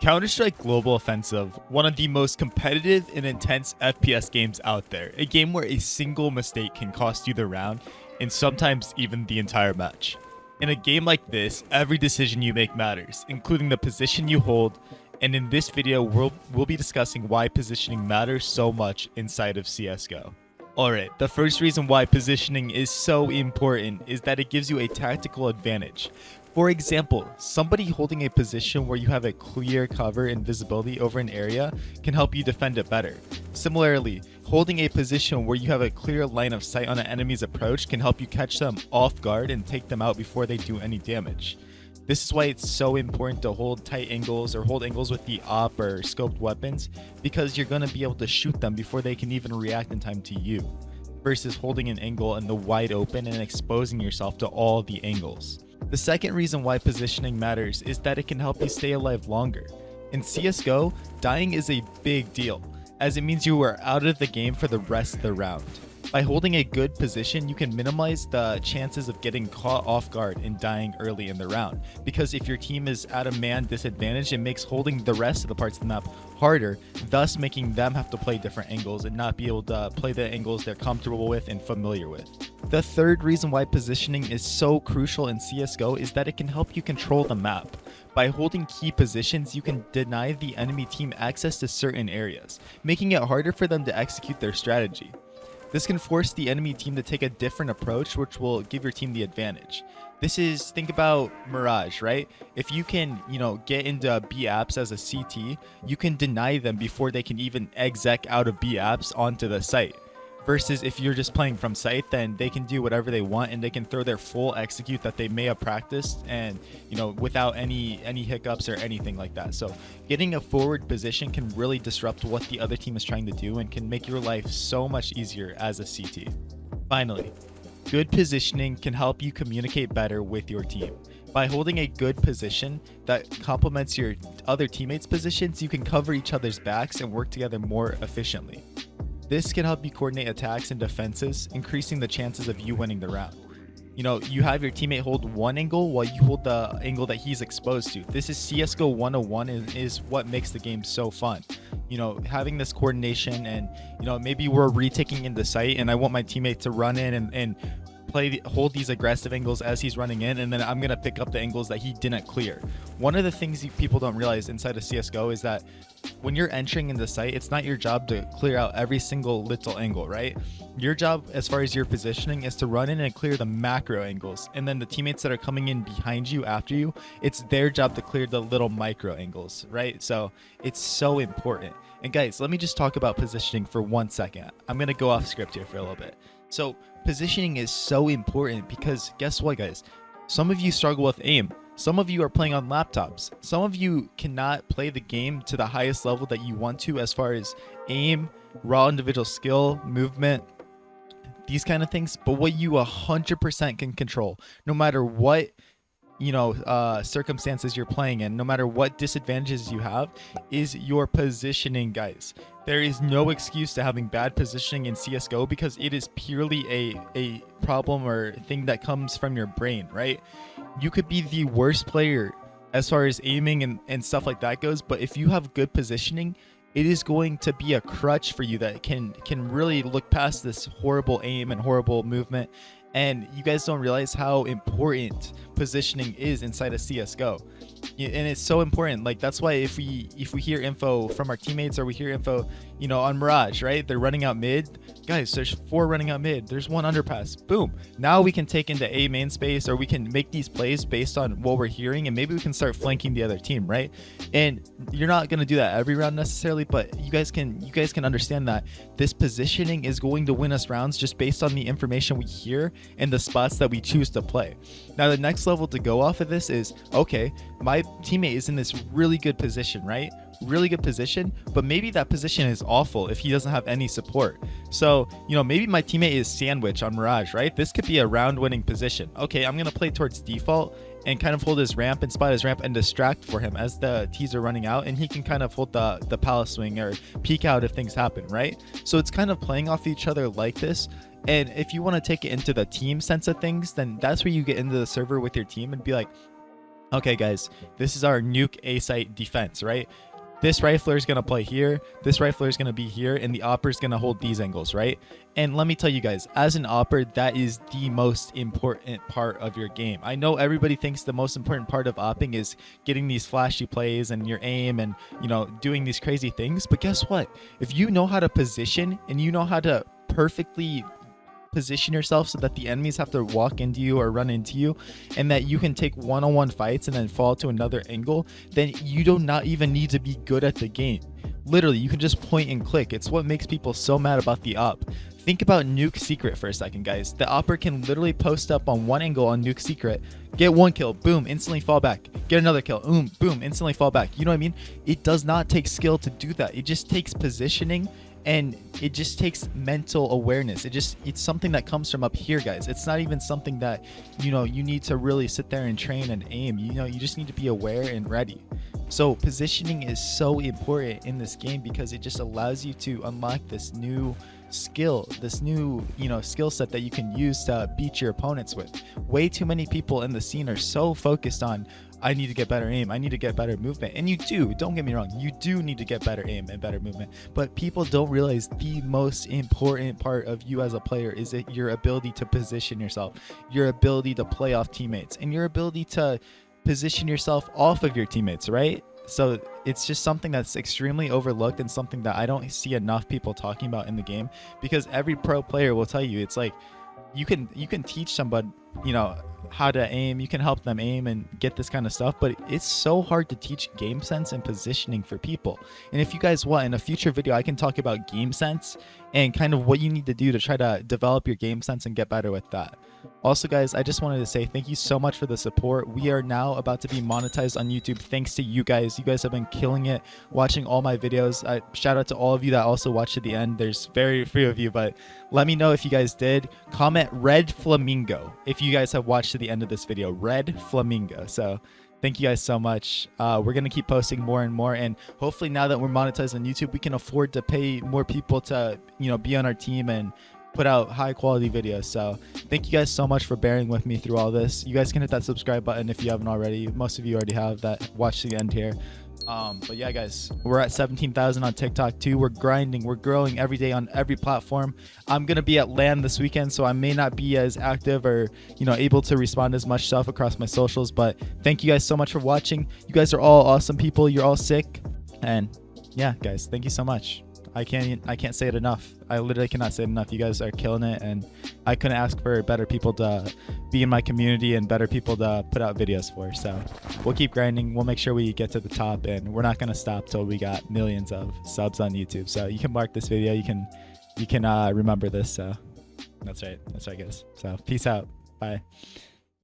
Counter-Strike Global Offensive, one of the most competitive and intense FPS games out there. A game where a single mistake can cost you the round, and sometimes even the entire match. In a game like this, every decision you make matters, including the position you hold, and in this video, we'll be discussing why positioning matters so much inside of CSGO. Alright, the first reason why positioning is so important is that it gives you a tactical advantage. For example, somebody holding a position where you have a clear cover and visibility over an area can help you defend it better. Similarly, holding a position where you have a clear line of sight on an enemy's approach can help you catch them off guard and take them out before they do any damage. This is why it's so important to hold tight angles or hold angles with the op or scoped weapons, because you're going to be able to shoot them before they can even react in time to you, versus holding an angle in the wide open and exposing yourself to all the angles. The second reason why positioning matters is that it can help you stay alive longer. In CSGO, dying is a big deal, as it means you are out of the game for the rest of the round. By holding a good position, you can minimize the chances of getting caught off guard and dying early in the round, because if your team is at a man disadvantage, it makes holding the rest of the parts of the map harder, thus making them have to play different angles and not be able to play the angles they're comfortable with and familiar with. The third reason why positioning is so crucial in CSGO is that it can help you control the map. By holding key positions, you can deny the enemy team access to certain areas, making it harder for them to execute their strategy. This can force the enemy team to take a different approach, which will give your team the advantage. Think about Mirage, right? If you can, get into B apps as a CT, you can deny them before they can even exec out of B apps onto the site. Versus if you're just playing from site, then they can do whatever they want and they can throw their full execute that they may have practiced and, without any hiccups or anything like that. So getting a forward position can really disrupt what the other team is trying to do and can make your life so much easier as a CT. Finally, good positioning can help you communicate better with your team. By holding a good position that complements your other teammates' positions, you can cover each other's backs and work together more efficiently. This can help you coordinate attacks and defenses, increasing the chances of you winning the round. You have your teammate hold one angle while you hold the angle that he's exposed to. This is CSGO 101 and is what makes the game so fun. Having this coordination and, maybe we're retaking in the site and I want my teammate to run in and hold these aggressive angles as he's running in, and then I'm going to pick up the angles that he didn't clear. One of the things people don't realize inside of CSGO is that when you're entering in the site, it's not your job to clear out every single little angle, right? Your job, as far as your positioning, is to run in and clear the macro angles, and then the teammates that are coming in behind you, after you, it's their job to clear the little micro angles, right? So it's so important. And guys, let me just talk about positioning for 1 second. I'm going to go off script here for a little bit. So positioning is so important because guess what, guys? Some of you struggle with aim. Some of you are playing on laptops. Some of you cannot play the game to the highest level that you want to as far as aim, raw individual skill, movement, these kind of things. But what you 100% can control, no matter what circumstances you're playing in, no matter what disadvantages you have, is your positioning, guys. There is no excuse to having bad positioning in CSGO because it is purely a problem or thing that comes from your brain, right? You could be the worst player as far as aiming and stuff like that goes, but if you have good positioning, it is going to be a crutch for you that can really look past this horrible aim and horrible movement. And you guys don't realize how important positioning is inside of CSGO. And it's so important. Like, that's why if we hear info from our teammates or we hear info, on Mirage, right? They're running out mid. Guys, there's 4 running out mid. There's 1 underpass. Boom. Now we can take into A main space, or we can make these plays based on what we're hearing, and maybe we can start flanking the other team, right? And you're not going to do that every round necessarily, but you guys can understand that this positioning is going to win us rounds just based on the information we hear and the spots that we choose to play. Now, the next level to go off of this is, okay, my teammate is in this really good position, right? Really good position, but maybe that position is awful if he doesn't have any support. So, maybe my teammate is sandwich on Mirage, right? This could be a round winning position. Okay, I'm going to play towards default and kind of hold his ramp and spot his ramp and distract for him as the T's are running out, and he can kind of hold the palace swing or peek out if things happen, right? So it's kind of playing off each other like this. And if you want to take it into the team sense of things, then that's where you get into the server with your team and be like, Okay, guys, this is our nuke A site defense, right? This rifler is going to play here, this rifler is going to be here, and the opper is going to hold these angles, right? And let me tell you guys, as an opper, that is the most important part of your game. I know everybody thinks the most important part of opping is getting these flashy plays and your aim and, you know, doing these crazy things. But guess what? If you know how to position and you know how to perfectly position yourself so that the enemies have to walk into you or run into you, and that you can take one-on-one fights and then fall to another angle, then you do not even need to be good at the game. Literally, you can just point and click. It's what makes people so mad about the op. Think about Nuke Secret for a second, guys. The opper can literally post up on one angle on Nuke Secret, get one kill, boom, instantly fall back, get another kill, boom, instantly fall back. You know what I mean? It does not take skill to do that. It just takes positioning, and it just takes mental awareness. It's something that comes from up here, guys. It's not even something that, you know, you need to really sit there and train and aim. You know, you just need to be aware and ready. So positioning is so important in this game because it just allows you to unlock this new skill, this new, you know, skill set that you can use to beat your opponents with. Way too many people in the scene are so focused on, I need to get better aim, I need to get better movement. And you do, don't get me wrong, you do need to get better aim and better movement. But people don't realize the most important part of you as a player is your ability to position yourself, your ability to play off teammates, and your ability to position yourself off of your teammates, right? So it's just something that's extremely overlooked and something that I don't see enough people talking about in the game, because every pro player will tell you, it's like you can teach somebody, you know, how to aim, you can help them aim and get this kind of stuff, but it's so hard to teach game sense and positioning for people. And if you guys want, in a future video, I can talk about game sense and kind of what you need to do to try to develop your game sense and get better with that. Also, guys, I just wanted to say thank you so much for the support. We are now about to be monetized on YouTube thanks to you guys. You guys have been killing it watching all my videos. Shout out to all of you that also watched to the end. There's very few of you, but let me know if you guys did. Comment red flamingo if you guys have watched to the end of this video. Red flamingo. So thank you guys so much. We're going to keep posting more and more, and hopefully now that we're monetized on YouTube, we can afford to pay more people to, you know, be on our team and put out high quality videos. So thank you guys so much for bearing with me through all this. You guys can hit that subscribe button if you haven't already. Most of you already have that watched to the end here. But yeah, guys, we're at 17,000 on TikTok too. We're grinding, we're growing every day on every platform. I'm gonna be at LAN this weekend, so I may not be as active or, you know, able to respond as much stuff across my socials, but thank you guys so much for watching. You guys are all awesome people. You're all sick, and yeah, guys, thank you so much. I can't say it enough. I literally cannot say it enough. You guys are killing it, and I couldn't ask for better people to be in my community and better people to put out videos for. So we'll keep grinding. We'll make sure we get to the top, and we're not gonna stop till we got millions of subs on YouTube. So you can mark this video. You can remember this. So that's right, guys. So peace out. Bye.